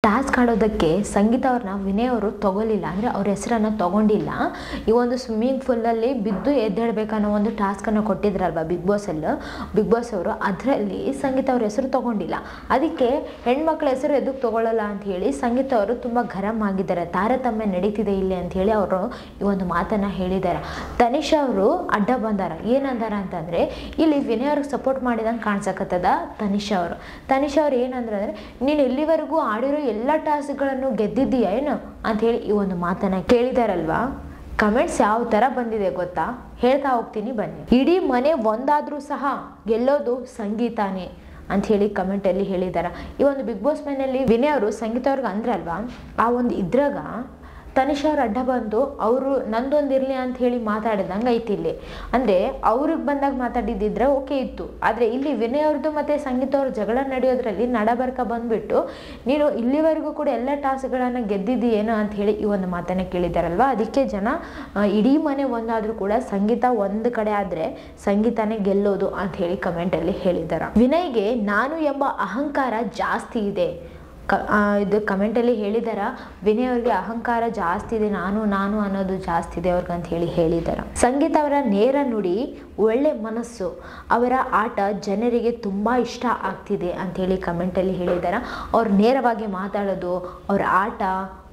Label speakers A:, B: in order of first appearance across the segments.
A: Task ಆಡೋದಕ್ಕೆ ಸಂಗೀತ ಅವ್ರನ್ನ ವಿನಯ್ ಅವರು ತಗೊಳ್ಳಿಲ್ಲ, ಅಂದರೆ ಅವ್ರ ಹೆಸರನ್ನು ತಗೊಂಡಿಲ್ಲ. ಈ ಒಂದು ಸ್ವಿಮ್ಮಿಂಗ್ ಪೂಲಲ್ಲಿ ಬಿದ್ದು ಎದ್ದೇಳಬೇಕನ್ನೋ ಒಂದು ಟಾಸ್ಕನ್ನು ಕೊಟ್ಟಿದ್ರಲ್ವ ಬಿಗ್ ಬಾಸ್ ಅವರು, ಅದರಲ್ಲಿ ಸಂಗೀತ ಅವ್ರ ಹೆಸರು ತಗೊಂಡಿಲ್ಲ. ಅದಕ್ಕೆ ಹೆಣ್ಮಕ್ಳ ಹೆಸರು ಎದಕ್ಕೆ ತಗೊಳ್ಳಲ್ಲ ಅಂತ ಹೇಳಿ ಸಂಗೀತ ಅವರು ತುಂಬ ಗರಂ ಆಗಿದ್ದಾರೆ. ತಾರತಮ್ಯ ನಡೀತಿದೆ ಇಲ್ಲಿ ಅಂತ ಹೇಳಿ ಅವರು ಈ ಒಂದು ಮಾತನ್ನು ಹೇಳಿದ್ದಾರೆ. ತನಿಷಾ ಅವರು ಅಡ್ಡ ಬಂದಾರ. ಏನಂದಾರ ಅಂತಂದರೆ, ಇಲ್ಲಿ ವಿನಯ್ ಅವ್ರಿಗೆ ಸಪೋರ್ಟ್ ಮಾಡಿದಂಗೆ ಕಾಣಿಸಕತ್ತದ ತನಿಷಾ ಅವರು ಏನಂದ್ರೆ, ನೀನು ಎಲ್ಲಿವರೆಗೂ ಆಡಿರೋ ಎಲ್ಲ ಟಾಸ್ಕ್ಗಳನ್ನು ಗೆದ್ದಿದ್ದೀಯ ಏನು ಅಂತ ಹೇಳಿ ಈ ಒಂದು ಮಾತನ್ನ ಕೇಳಿದಾರಲ್ವಾ. ಕಮೆಂಟ್ಸ್ ಯಾವ ಥರ ಬಂದಿದೆ ಗೊತ್ತಾ, ಹೇಳ್ತಾ ಹೋಗ್ತೀನಿ ಬನ್ನಿ. ಇಡೀ ಮನೆ ಒಂದಾದರೂ ಸಹ ಗೆಲ್ಲೋದು ಸಂಗೀತಾನೇ ಅಂತ ಹೇಳಿ ಕಮೆಂಟಲ್ಲಿ ಹೇಳಿದ್ದಾರೆ. ಈ ಒಂದು ಬಿಗ್ ಬಾಸ್ ಮನೆಯಲ್ಲಿ ವಿನಯ್ ಅವರು ಸಂಗೀತ ಅವ್ರಿಗೆ ಅಂದ್ರಲ್ವಾ, ಆ ಒಂದು ಇದ್ರಾಗ ತನಿಷಾ ಅವ್ರು ಅಡ್ಡ ಬಂದು ಅವರು ನಂದೊಂದಿರಲಿ ಅಂತ ಹೇಳಿ ಮಾತಾಡಿದಂಗೆ ಐತಿ ಇಲ್ಲಿ. ಅಂದರೆ ಅವ್ರಿಗೆ ಬಂದಾಗ ಮಾತಾಡಿದ್ದಿದ್ರೆ ಓಕೆ ಇತ್ತು, ಆದರೆ ಇಲ್ಲಿ ವಿನಯ್ ಅವ್ರದ್ದು ಮತ್ತು ಸಂಗೀತ ಅವ್ರ ಜಗಳ ನಡೆಯೋದ್ರಲ್ಲಿ ನಡಬರ್ಕ ಬಂದುಬಿಟ್ಟು ನೀನು ಇಲ್ಲಿವರೆಗೂ ಕೂಡ ಎಲ್ಲ ಟಾಸ್ಕ್ಗಳನ್ನು ಗೆದ್ದಿದ್ದೀಯೇನೋ ಅಂತ ಹೇಳಿ ಈ ಒಂದು ಮಾತನ್ನು ಕೇಳಿದಾರಲ್ವ. ಅದಕ್ಕೆ ಜನ ಇಡೀ ಮನೆ ಒಂದಾದರೂ ಕೂಡ ಸಂಗೀತ ಒಂದು ಕಡೆ ಆದರೆ ಸಂಗೀತನೇ ಗೆಲ್ಲೋದು ಅಂತ ಹೇಳಿ ಕಮೆಂಟಲ್ಲಿ ಹೇಳಿದ್ದಾರೆ. ವಿನಯ್ಗೆ ನಾನು ಎಂಬ ಅಹಂಕಾರ ಜಾಸ್ತಿ ಇದೆ, ಇದು ಕಮೆಂಟಲ್ಲಿ ಹೇಳಿದಾರ. ವಿನಯ್ ಅವ್ರಿಗೆ ಅಹಂಕಾರ ಜಾಸ್ತಿ ಇದೆ, ನಾನು ಅನ್ನೋದು ಜಾಸ್ತಿ ಇದೆ ಅವ್ರಿಗೆ ಅಂತ ಹೇಳಿ ಹೇಳಿದಾರ. ಸಂಗೀತ ಅವರ ನೇರ ನುಡಿ, ಒಳ್ಳೆ ಮನಸ್ಸು, ಅವರ ಆಟ ಜನರಿಗೆ ತುಂಬ ಇಷ್ಟ ಆಗ್ತಿದೆ ಅಂಥೇಳಿ ಕಮೆಂಟಲ್ಲಿ ಹೇಳಿದಾರ. ಅವ್ರು ನೇರವಾಗಿ ಮಾತಾಡೋದು, ಅವ್ರ ಆಟ,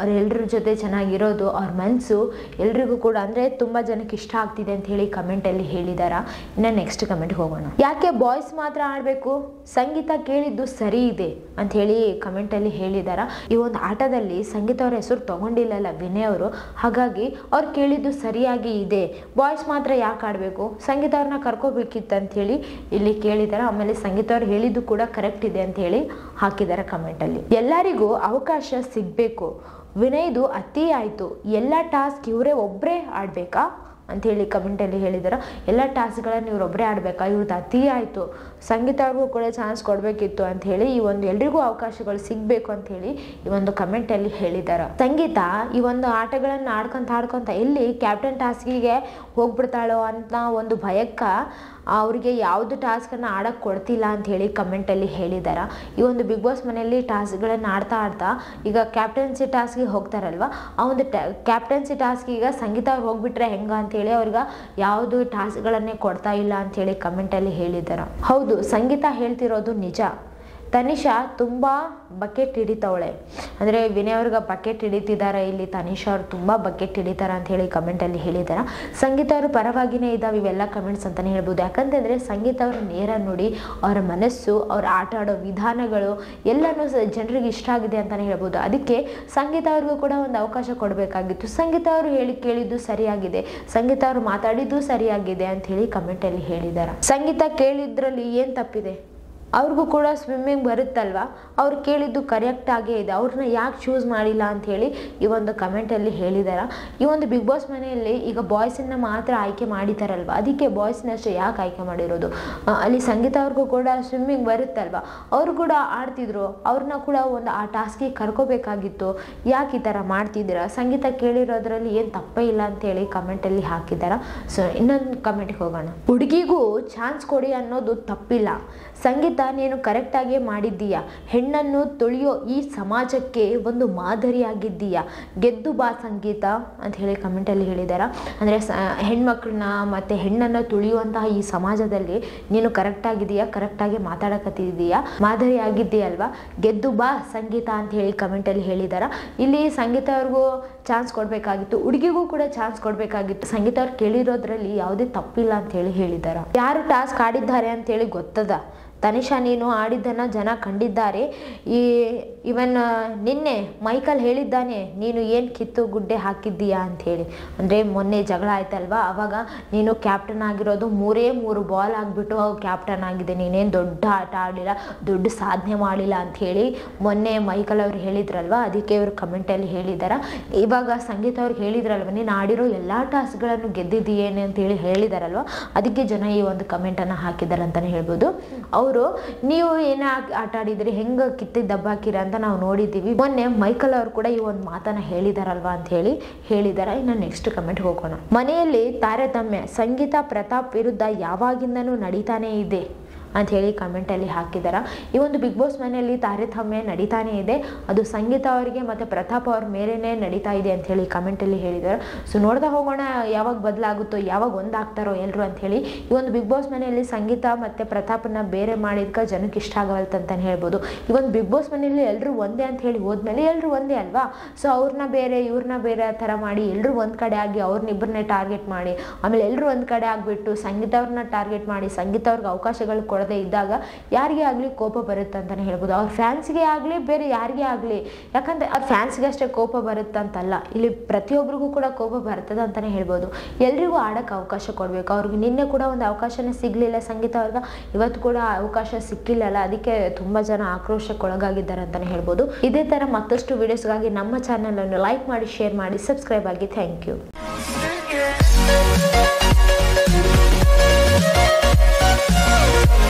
A: ಅವ್ರ ಎಲ್ಲರ ಜೊತೆ ಚೆನ್ನಾಗಿರೋದು, ಅವ್ರ ಮನಸ್ಸು ಎಲ್ರಿಗೂ ಕೂಡ ಅಂದರೆ ತುಂಬ ಜನಕ್ಕೆ ಇಷ್ಟ ಆಗ್ತಿದೆ ಅಂತ ಹೇಳಿ ಕಮೆಂಟಲ್ಲಿ ಹೇಳಿದಾರ. ಇನ್ನು ನೆಕ್ಸ್ಟ್ ಕಮೆಂಟ್ಗೆ ಹೋಗೋಣ. ಯಾಕೆ ಬಾಯ್ಸ್ ಮಾತ್ರ ಆಡಬೇಕು, ಸಂಗೀತ ಕೇಳಿದ್ದು ಸರಿ ಇದೆ ಅಂತ ಹೇಳಿ ಕಮೆಂಟಲ್ಲಿ ಹೇಳಿದಾರ. ಈ ಒಂದು ಆಟದಲ್ಲಿ ಸಂಗೀತ ಅವ್ರ ಹೆಸರು ತಗೊಂಡಿಲ್ಲಲ್ಲ ವಿನಯ್ ಅವರು, ಹಾಗಾಗಿ ಅವ್ರು ಕೇಳಿದ್ದು ಸರಿಯಾಗಿ ಇದೆ, ಬಾಯ್ಸ್ ಮಾತ್ರ ಯಾಕೆ ಆಡಬೇಕು, ಸಂಗೀತ ಅವ್ರನ್ನ ಕರ್ಕೋಬೇಕಿತ್ತು ಅಂತ ಹೇಳಿ ಇಲ್ಲಿ ಕೇಳಿದಾರೆ. ಆಮೇಲೆ ಸಂಗೀತ ಅವ್ರು ಹೇಳಿದ್ದು ಕೂಡ ಕರೆಕ್ಟ್ ಇದೆ ಅಂತ ಹೇಳಿ ಹಾಕಿದ್ದಾರೆ ಕಮೆಂಟಲ್ಲಿ. ಎಲ್ಲರಿಗೂ ಅವಕಾಶ ಸಿಗಬೇಕು, ವಿನಯ್ದು ಅತಿ ಆಯಿತು, ಎಲ್ಲ ಟಾಸ್ಕ್ ಇವರೇ ಒಬ್ಬರೇ ಆಡಬೇಕಾ ಅಂಥೇಳಿ ಕಮೆಂಟಲ್ಲಿ ಹೇಳಿದಾರೆ. ಎಲ್ಲ ಟಾಸ್ಕ್ಗಳನ್ನು ಇವರೊಬ್ಬರೇ ಆಡಬೇಕಾ, ಇವ್ರದ್ದು ಅತಿ ಆಯಿತು, ಸಂಗೀತ ಅವ್ರಿಗೂ ಕೂಡ ಚಾನ್ಸ್ ಕೊಡಬೇಕಿತ್ತು ಅಂತ ಹೇಳಿ ಈ ಒಂದು ಎಲ್ರಿಗೂ ಅವಕಾಶಗಳು ಸಿಗಬೇಕು ಅಂತ ಹೇಳಿ ಈ ಒಂದು ಕಮೆಂಟಲ್ಲಿ ಹೇಳಿದ್ದಾರೆ. ಸಂಗೀತ ಈ ಒಂದು ಆಟಗಳನ್ನು ಆಡ್ಕೊಂತ ಎಲ್ಲಿ ಕ್ಯಾಪ್ಟನ್ ಟಾಸ್ಕಿಗೆ ಹೋಗ್ಬಿಡ್ತಾಳೋ ಅಂತ ಒಂದು ಭಯಕ್ಕೆ ಅವರಿಗೆ ಯಾವುದು ಟಾಸ್ಕನ್ನು ಆಡೋಕ್ಕೆ ಕೊಡ್ತಿಲ್ಲ ಅಂತ ಹೇಳಿ ಕಮೆಂಟಲ್ಲಿ ಹೇಳಿದ್ದಾರೆ. ಈ ಒಂದು ಬಿಗ್ ಬಾಸ್ ಮನೆಯಲ್ಲಿ ಟಾಸ್ಕ್ಗಳನ್ನು ಆಡ್ತಾ ಈಗ ಕ್ಯಾಪ್ಟನ್ಸಿ ಟಾಸ್ಕಿಗೆ ಹೋಗ್ತಾರಲ್ವ, ಆ ಒಂದು ಕ್ಯಾಪ್ಟನ್ಸಿ ಟಾಸ್ಕಿಗೆ ಸಂಗೀತ ಅವ್ರು ಹೋಗ್ಬಿಟ್ರೆ ಹೆಂಗ ಅಂತೇಳಿ ಅವ್ರಿಗೆ ಯಾವುದು ಟಾಸ್ಕ್ಗಳನ್ನೇ ಕೊಡ್ತಾ ಇಲ್ಲ ಅಂಥೇಳಿ ಕಮೆಂಟಲ್ಲಿ ಹೇಳಿದ್ದಾರೆ. ಹೌದು, ಸಂಗೀತ ಹೇಳ್ತಿರೋದು ನಿಜ. ತನಿಷಾ ತುಂಬ ಬಕೆಟ್ ಹಿಡಿತವಳೆ, ಅಂದರೆ ವಿನಯ್ ಅವ್ರಿಗೆ ಬಕೆಟ್ ಹಿಡಿತಿದ್ದಾರೆ, ಇಲ್ಲಿ ತನಿಷಾ ಅವ್ರು ತುಂಬ ಬಕೆಟ್ ಹಿಡಿತಾರೆ ಅಂತ ಹೇಳಿ ಕಮೆಂಟಲ್ಲಿ ಹೇಳಿದ್ದಾರೆ. ಸಂಗೀತ ಅವರು ಪರವಾಗಿನೇ ಇದ್ದಾವೆ ಇವೆಲ್ಲ ಕಮೆಂಟ್ಸ್ ಅಂತಲೇ ಹೇಳ್ಬೋದು. ಯಾಕಂತಂದರೆ ಸಂಗೀತ ಅವ್ರ ನೇರ ನುಡಿ, ಅವರ ಮನಸ್ಸು, ಅವ್ರ ಆಟ ಆಡೋ ವಿಧಾನಗಳು ಎಲ್ಲನೂ ಜನರಿಗೆ ಇಷ್ಟ ಆಗಿದೆ ಅಂತಲೇ ಹೇಳ್ಬೋದು. ಅದಕ್ಕೆ ಸಂಗೀತ ಅವ್ರಿಗೂ ಕೂಡ ಒಂದು ಅವಕಾಶ ಕೊಡಬೇಕಾಗಿತ್ತು. ಸಂಗೀತ ಅವರು ಕೇಳಿದ್ದು ಸರಿಯಾಗಿದೆ, ಸಂಗೀತ ಅವರು ಮಾತಾಡಿದ್ದು ಸರಿಯಾಗಿದೆ ಅಂತ ಹೇಳಿ ಕಮೆಂಟಲ್ಲಿ ಹೇಳಿದ್ದಾರೆ. ಸಂಗೀತ ಕೇಳಿದ್ರಲ್ಲಿ ಏನು ತಪ್ಪಿದೆ, ಅವ್ರಿಗೂ ಕೂಡ ಸ್ವಿಮ್ಮಿಂಗ್ ಬರುತ್ತಲ್ವ, ಅವ್ರು ಕೇಳಿದ್ದು ಕರೆಕ್ಟ್ ಆಗೇ ಇದೆ, ಅವ್ರನ್ನ ಯಾಕೆ ಚೂಸ್ ಮಾಡಿಲ್ಲ ಅಂಥೇಳಿ ಈ ಒಂದು ಕಮೆಂಟಲ್ಲಿ ಹೇಳಿದ್ದಾರೆ. ಈ ಒಂದು ಬಿಗ್ ಬಾಸ್ ಮನೆಯಲ್ಲಿ ಈಗ ಬಾಯ್ಸನ್ನ ಮಾತ್ರ ಆಯ್ಕೆ ಮಾಡಿದಾರಲ್ವ, ಅದಕ್ಕೆ ಬಾಯ್ಸ್ನ ಅಷ್ಟೇ ಯಾಕೆ ಆಯ್ಕೆ ಮಾಡಿರೋದು, ಅಲ್ಲಿ ಸಂಗೀತ ಅವ್ರಿಗೂ ಕೂಡ ಸ್ವಿಮ್ಮಿಂಗ್ ಬರುತ್ತಲ್ವ, ಅವರು ಕೂಡ ಆಡ್ತಿದ್ರು, ಅವ್ರನ್ನ ಕೂಡ ಒಂದು ಆ ಟಾಸ್ಕಿಗೆ ಕರ್ಕೋಬೇಕಾಗಿತ್ತು, ಯಾಕೆ ಈ ಥರ ಮಾಡ್ತಿದ್ದೀರಾ, ಸಂಗೀತ ಕೇಳಿರೋದ್ರಲ್ಲಿ ಏನು ತಪ್ಪೇ ಇಲ್ಲ ಅಂತೇಳಿ ಕಮೆಂಟಲ್ಲಿ ಹಾಕಿದ್ದಾರೆ. ಸೊ ಇನ್ನೊಂದು ಕಮೆಂಟ್ಗೆ ಹೋಗೋಣ. ಹುಡುಗಿಗೂ ಚಾನ್ಸ್ ಕೊಡಿ ಅನ್ನೋದು ತಪ್ಪಿಲ್ಲ, ಸಂಗೀತ ನೀನು ಕರೆಕ್ಟಾಗಿ ಮಾಡಿದ್ದೀಯಾ, ಹೆಣ್ಣನ್ನು ತುಳಿಯೋ ಈ ಸಮಾಜಕ್ಕೆ ಒಂದು ಮಾದರಿಯಾಗಿದ್ದೀಯಾ, ಗೆದ್ದು ಬಾ ಸಂಗೀತ ಅಂತ ಹೇಳಿ ಕಮೆಂಟಲ್ಲಿ ಹೇಳಿದ್ದಾರೆ. ಅಂದರೆ ಹೆಣ್ಮಕ್ಳನ್ನ ಮತ್ತು ಹೆಣ್ಣನ್ನು ತುಳಿಯುವಂತಹ ಈ ಸಮಾಜದಲ್ಲಿ ನೀನು ಕರೆಕ್ಟಾಗಿದೆಯಾ, ಕರೆಕ್ಟಾಗಿ ಮಾತಾಡಕತ್ತಿದ್ದೀಯಾ, ಮಾದರಿ ಆಗಿದ್ದೀಯಲ್ವಾ, ಗೆದ್ದು ಬಾ ಸಂಗೀತ ಅಂತ ಹೇಳಿ ಕಮೆಂಟಲ್ಲಿ ಹೇಳಿದ್ದಾರೆ. ಇಲ್ಲಿ ಸಂಗೀತ ಅವ್ರಿಗೂ ಚಾನ್ಸ್ ಕೊಡಬೇಕಾಗಿತ್ತು, ಹುಡುಗಿಗೂ ಕೂಡ ಚಾನ್ಸ್ ಕೊಡಬೇಕಾಗಿತ್ತು, ಸಂಗೀತ ಅವ್ರು ಕೇಳಿರೋದ್ರಲ್ಲಿ ಯಾವುದೇ ತಪ್ಪಿಲ್ಲ ಅಂತ ಹೇಳಿ ಹೇಳಿದ್ದಾರೆ. ಯಾರು ಟಾಸ್ಕ್ ಆಡಿದ್ದಾರೆ ಅಂತೇಳಿ ಗೊತ್ತದ, ತನಿಷಾ ನೀನು ಆಡಿದ್ದನ್ನು ಜನ ಕಂಡಿದ್ದಾರೆ. ಇವನ್ ನಿನ್ನೆ ಮೈಕಲ್ ಹೇಳಿದ್ದಾನೆ ನೀನು ಏನು ಕಿತ್ತು ಗುಡ್ಡೆ ಹಾಕಿದ್ದೀಯಾ ಅಂಥೇಳಿ. ಅಂದರೆ ಮೊನ್ನೆ ಜಗಳ ಆಯ್ತಲ್ವ, ಆವಾಗ ನೀನು ಕ್ಯಾಪ್ಟನ್ ಆಗಿರೋದು 3 ಬಾಲ್ ಆಗಿಬಿಟ್ಟು ಕ್ಯಾಪ್ಟನ್ ಆಗಿದೆ, ನೀನೇನು ದೊಡ್ಡ ಆಟ ಆಡಲಿಲ್ಲ, ದೊಡ್ಡ ಸಾಧನೆ ಮಾಡಿಲ್ಲ ಅಂಥೇಳಿ ಮೊನ್ನೆ ಮೈಕಲ್ ಅವ್ರು ಹೇಳಿದ್ರಲ್ವ, ಅದಕ್ಕೆ ಇವರು ಕಮೆಂಟಲ್ಲಿ ಹೇಳಿದ್ದಾರೆ. ಇವಾಗ ಸಂಗೀತ ಅವ್ರಿಗೆ ಹೇಳಿದ್ರಲ್ವ, ನೀನು ಆಡಿರೋ ಎಲ್ಲ ಟಾಸ್ಕ್ಗಳನ್ನು ಗೆದ್ದಿದ್ದೀಯೇನೆ ಅಂತೇಳಿ ಹೇಳಿದಾರಲ್ವ, ಅದಕ್ಕೆ ಜನ ಈ ಒಂದು ಕಮೆಂಟನ್ನು ಹಾಕಿದ್ದಾರೆ ಅಂತಲೇ ಹೇಳ್ಬೋದು. ಅವರು ನೀವು ಏನೇ ಆಟ ಆಡಿದ್ರಿ, ಹೆಂಗೆ ಕಿತ್ತಿಗೆ ದಬ್ಬ ಹಾಕಿರ ಅಂತ ನಾವು ನೋಡಿದ್ದೀವಿ, ಮೊನ್ನೆ ಮೈಕಲ್ ಅವರು ಕೂಡ ಈ ಒಂದು ಮಾತನ್ನ ಹೇಳಿದಾರಲ್ವಾ ಅಂತ ಹೇಳಿ ಹೇಳಿದ್ದಾರೆ. ಇನ್ನು ನೆಕ್ಸ್ಟ್ ಕಮೆಂಟ್ ಹೋಗೋಣ. ಮನೆಯಲ್ಲಿ ತಾರತಮ್ಯ, ಸಂಗೀತ ಪ್ರತಾಪ್ ವಿರುದ್ಧ ಯಾವಾಗಿಂದನೂ ನಡೀತಾನೆ ಇದೆ ಅಂತ ಹೇಳಿ ಕಮೆಂಟಲ್ಲಿ ಹಾಕಿದ್ದಾರೆ. ಈ ಒಂದು ಬಿಗ್ ಬಾಸ್ ಮನೆಯಲ್ಲಿ ತಾರತಮ್ಯ ನಡೀತಾನೆ ಇದೆ, ಅದು ಸಂಗೀತ ಅವರಿಗೆ ಮತ್ತು ಪ್ರತಾಪ್ ಅವ್ರ ಮೇಲೇ ನಡೀತಾ ಇದೆ ಅಂತ ಹೇಳಿ ಕಮೆಂಟಲ್ಲಿ ಹೇಳಿದ್ದಾರೆ. ಸೊ ನೋಡ್ತಾ ಹೋಗೋಣ ಯಾವಾಗ ಬದಲಾಗುತ್ತೋ, ಯಾವಾಗ ಒಂದಾಗ್ತಾರೋ ಎಲ್ಲರೂ ಅಂತ ಹೇಳಿ. ಈ ಒಂದು ಬಿಗ್ ಬಾಸ್ ಮನೆಯಲ್ಲಿ ಸಂಗೀತ ಮತ್ತು ಪ್ರತಾಪನ್ನ ಬೇರೆ ಮಾಡಿದ್ಕ ಜನಕ್ಕೆ ಇಷ್ಟ ಆಗವಲ್ತಂತಾನೆ ಹೇಳ್ಬೋದು. ಈ ಒಂದು ಬಿಗ್ ಬಾಸ್ ಮನೆಯಲ್ಲಿ ಎಲ್ಲರೂ ಒಂದೇ ಅಂತ ಹೇಳಿ ಹೋದ್ಮೇಲೆ ಎಲ್ಲರೂ ಒಂದೇ ಅಲ್ವಾ. ಸೊ ಅವ್ರನ್ನ ಬೇರೆ ಇವ್ರನ್ನ ಬೇರೆ ಆ ಥರ ಮಾಡಿ ಎಲ್ಲರೂ ಒಂದು ಕಡೆ ಆಗಿ ಅವ್ರನ್ನಿಬ್ಬರನ್ನೇ ಟಾರ್ಗೆಟ್ ಮಾಡಿ ಆಮೇಲೆ ಎಲ್ಲರೂ ಒಂದು ಕಡೆ ಆಗಿಬಿಟ್ಟು ಸಂಗೀತ ಅವ್ರನ್ನ ಟಾರ್ಗೆಟ್ ಮಾಡಿ ಸಂಗೀತ ಅವ್ರಿಗೆ ಅವಕಾಶಗಳು ಕೊಡದೇ ಇದ್ದಾಗ ಯಾರಿಗೇ ಆಗಲಿ ಕೋಪ ಬರುತ್ತೆ ಅಂತಲೇ ಹೇಳ್ಬೋದು. ಅವ್ರ ಫ್ಯಾನ್ಸ್ಗೆ ಆಗಲಿ ಬೇರೆ ಯಾರಿಗೇ ಆಗಲಿ, ಯಾಕಂದರೆ ಅವ್ರ ಫ್ಯಾನ್ಸ್ಗೆ ಅಷ್ಟೇ ಕೋಪ ಬರುತ್ತಂತಲ್ಲ, ಇಲ್ಲಿ ಪ್ರತಿಯೊಬ್ಬರಿಗೂ ಕೂಡ ಕೋಪ ಬರ್ತದೆ ಅಂತಲೇ ಹೇಳ್ಬೋದು. ಎಲ್ರಿಗೂ ಆಡೋಕ್ಕೆ ಅವಕಾಶ ಕೊಡಬೇಕು. ಅವ್ರಿಗೆ ನಿನ್ನೆ ಕೂಡ ಒಂದು ಅವಕಾಶನೇ ಸಿಗಲಿಲ್ಲ ಸಂಗೀತ ಅವ್ರಿಗೆ, ಇವತ್ತು ಕೂಡ ಅವಕಾಶ ಸಿಕ್ಕಿಲ್ಲಲ್ಲ, ಅದಕ್ಕೆ ತುಂಬ ಜನ ಆಕ್ರೋಶಕ್ಕೆ ಒಳಗಾಗಿದ್ದಾರೆ ಅಂತಲೇ ಹೇಳ್ಬೋದು. ಇದೇ ಥರ ಮತ್ತಷ್ಟು ವಿಡಿಯೋಸ್ಗಾಗಿ ನಮ್ಮ ಚಾನಲನ್ನು ಲೈಕ್ ಮಾಡಿ, ಶೇರ್ ಮಾಡಿ, ಸಬ್ಸ್ಕ್ರೈಬ್ ಆಗಿ. Thank you.